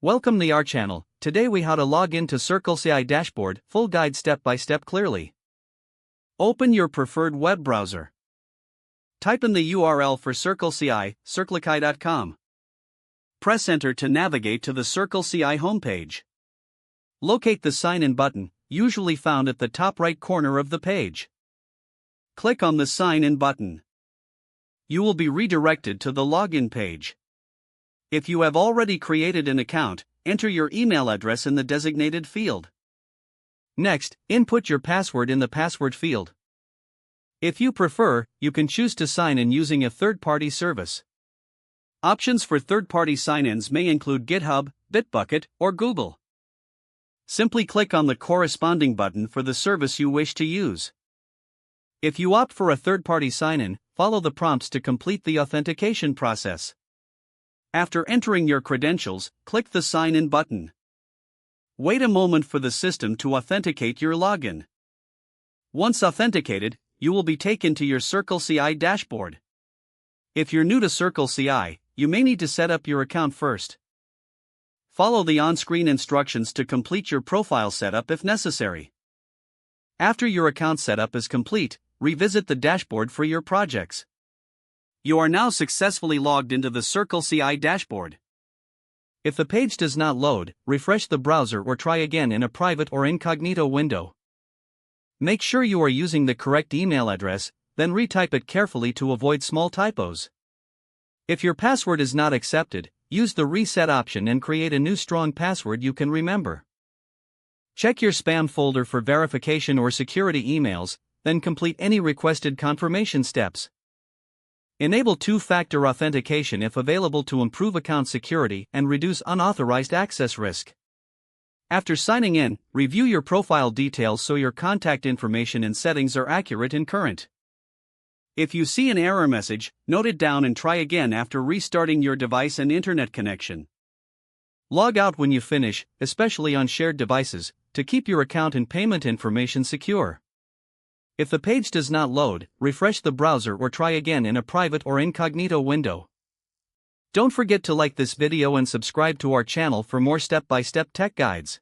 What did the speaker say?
Welcome to our channel. Today we how to log into CircleCI Dashboard, full guide step by step clearly. Open your preferred web browser. Type in the URL for CircleCI, circleci.com. Press enter to navigate to the CircleCI homepage. Locate the sign in button, usually found at the top right corner of the page. Click on the sign in button. You will be redirected to the login page. If you have already created an account, enter your email address in the designated field. Next, input your password in the password field. If you prefer, you can choose to sign in using a third-party service. Options for third-party sign-ins may include GitHub, Bitbucket, or Google. Simply click on the corresponding button for the service you wish to use. If you opt for a third-party sign-in, follow the prompts to complete the authentication process. After entering your credentials, click the Sign In button. Wait a moment for the system to authenticate your login. Once authenticated, you will be taken to your CircleCI dashboard. If you're new to CircleCI, you may need to set up your account first. Follow the on-screen instructions to complete your profile setup if necessary. After your account setup is complete, revisit the dashboard for your projects. You are now successfully logged into the CircleCI dashboard. If the page does not load, refresh the browser or try again in a private or incognito window. Make sure you are using the correct email address, then retype it carefully to avoid small typos. If your password is not accepted, use the reset option and create a new strong password you can remember. Check your spam folder for verification or security emails, then complete any requested confirmation steps. Enable two-factor authentication if available to improve account security and reduce unauthorized access risk. After signing in, review your profile details so your contact information and settings are accurate and current. If you see an error message, note it down and try again after restarting your device and internet connection. Log out when you finish, especially on shared devices, to keep your account and payment information secure. If the page does not load, refresh the browser or try again in a private or incognito window. Don't forget to like this video and subscribe to our channel for more step-by-step tech guides.